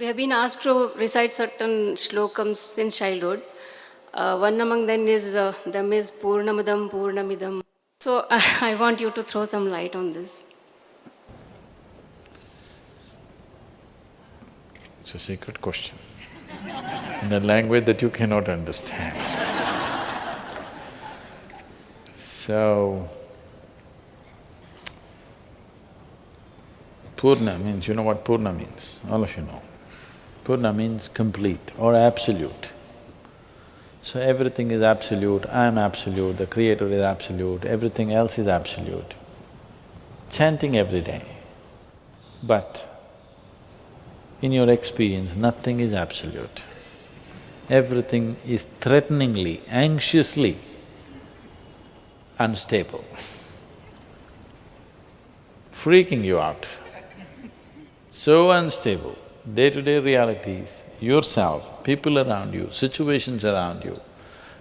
We have been asked to recite certain shlokams since childhood. One among them is Purnamadam Purnamidam. So I want you to throw some light on this. It's a secret question in a language that you cannot understand. So, Purna means, you know what Purna means? All of you know. Purna means complete or absolute. So everything is absolute, I am absolute, the Creator is absolute, everything else is absolute. Chanting every day. But in your experience, nothing is absolute. Everything is threateningly, anxiously unstable, freaking you out. So unstable, day-to-day realities, yourself, people around you, situations around you,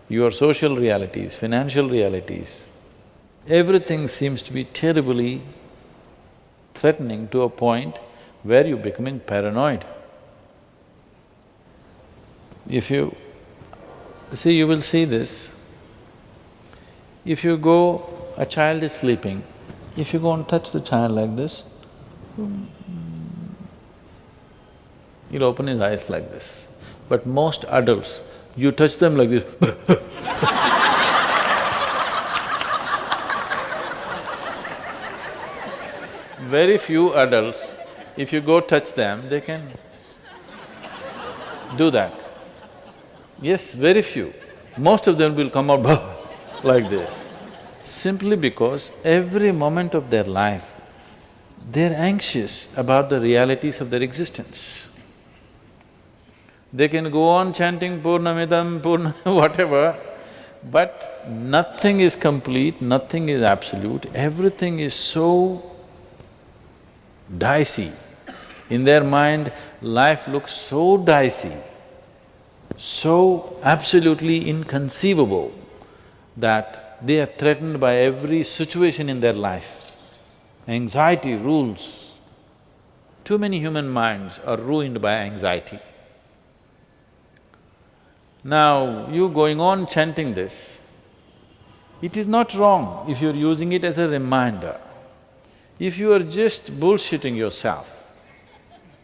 your social realities, financial realities, everything seems to be terribly threatening to a point where you're becoming paranoid. If you… see, you will see this. If you go… a child is sleeping, if you go and touch the child like this, he'll open his eyes like this. But most adults, you touch them like this very few adults, if you go touch them, they can do that. Yes, very few. Most of them will come out like this. Simply because every moment of their life, they're anxious about the realities of their existence. They can go on chanting Purnamidam, Purna… whatever, but nothing is complete, nothing is absolute, everything is so dicey. In their mind, life looks so dicey, so absolutely inconceivable that they are threatened by every situation in their life. Anxiety rules. Too many human minds are ruined by anxiety. Now, you going on chanting this, it is not wrong if you're using it as a reminder. If you are just bullshitting yourself,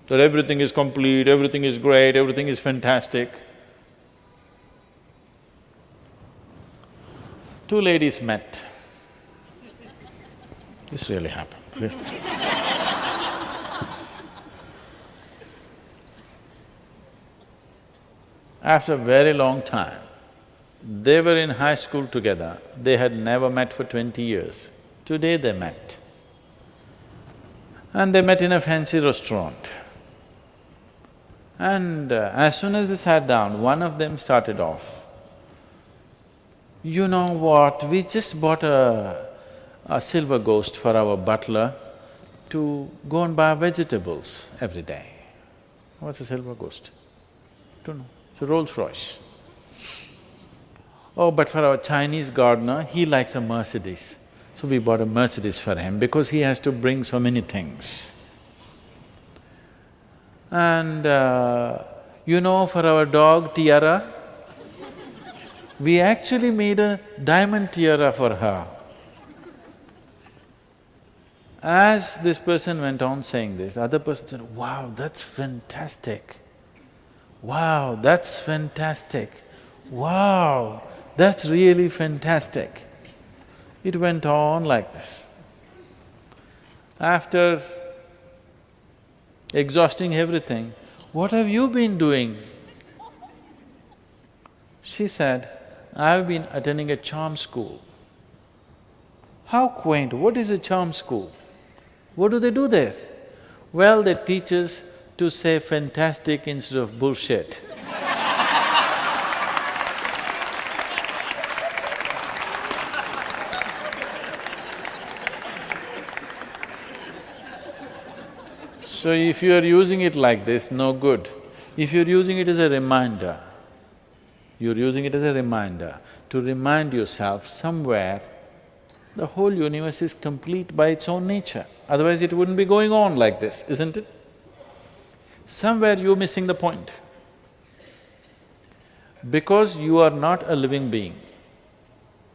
that everything is complete, everything is great, everything is fantastic. Two ladies met. This really happened, really. After a very long time, they were in high school together, they had never met for 20 years. Today they met. And they met in a fancy restaurant. And as soon as they sat down, one of them started off, "You know what, we just bought a silver ghost for our butler to go and buy vegetables every day." What's a silver ghost? Don't know, it's a Rolls Royce. "Oh, but for our Chinese gardener, he likes a Mercedes. So we bought a Mercedes for him because he has to bring so many things. And you know, for our dog Tiara, we actually made a diamond tiara for her." As this person went on saying this, the other person said, "Wow, that's fantastic. Wow, that's fantastic. Wow, that's really fantastic." It went on like this. After exhausting everything, "What have you been doing?" She said, "I've been attending a charm school." How quaint, what is a charm school? What do they do there? Well, they teach us to say fantastic instead of bullshit. So if you are using it like this, no good. If you're using it as a reminder, you're using it as a reminder to remind yourself somewhere the whole universe is complete by its own nature, otherwise it wouldn't be going on like this, isn't it? Somewhere you're missing the point. Because you are not a living being.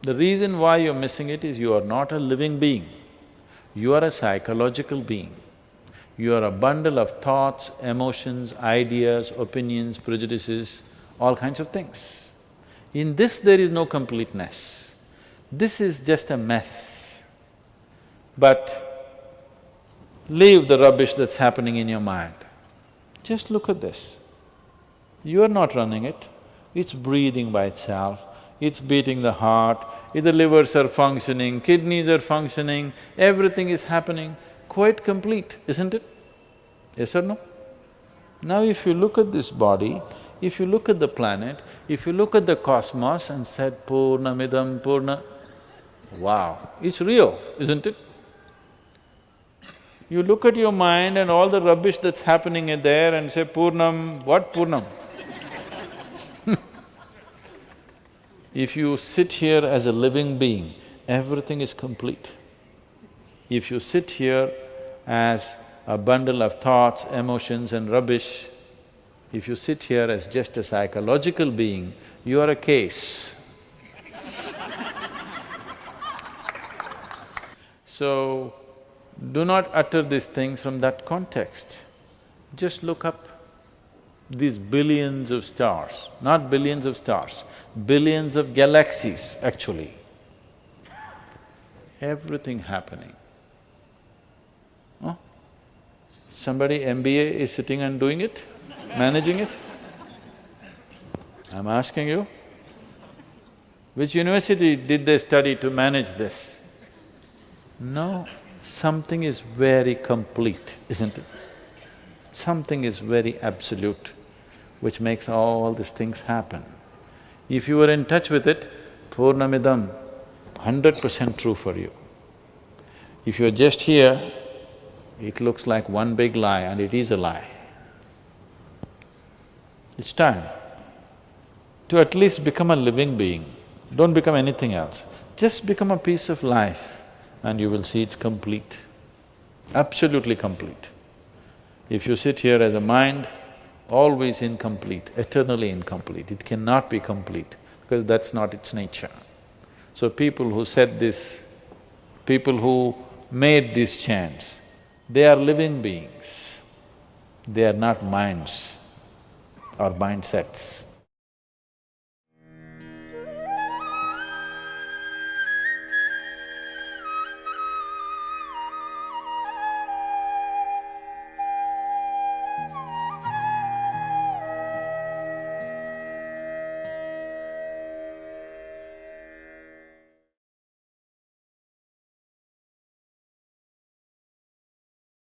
The reason why you're missing it is you are not a living being. You are a psychological being. You are a bundle of thoughts, emotions, ideas, opinions, prejudices, all kinds of things. In this there is no completeness. This is just a mess. But leave the rubbish that's happening in your mind. Just look at this. You are not running it, it's breathing by itself, it's beating the heart, the livers are functioning, kidneys are functioning, everything is happening, quite complete, isn't it? Yes or no? Now if you look at this body, if you look at the planet, if you look at the cosmos and said Purnamidam Purna, wow, it's real, isn't it? You look at your mind and all the rubbish that's happening in there and say, Purnam, what Purnam? If you sit here as a living being, everything is complete. If you sit here as a bundle of thoughts, emotions and rubbish, if you sit here as just a psychological being, you are a case. So, do not utter these things from that context. Just look up these billions of stars, not billions of stars, billions of galaxies actually. Everything happening. Huh? Somebody MBA is sitting and doing it, managing it? I'm asking you, which university did they study to manage this? No, something is very complete, isn't it? Something is very absolute, which makes all these things happen. If you are in touch with it, Purnamidam, 100% true for you. If you're just here, it looks like one big lie and it is a lie. It's time to at least become a living being. Don't become anything else. Just become a piece of life and you will see it's complete, absolutely complete. If you sit here as a mind, always incomplete, eternally incomplete, it cannot be complete because that's not its nature. So people who said this, people who made these chants, they are living beings, they are not minds or mindsets.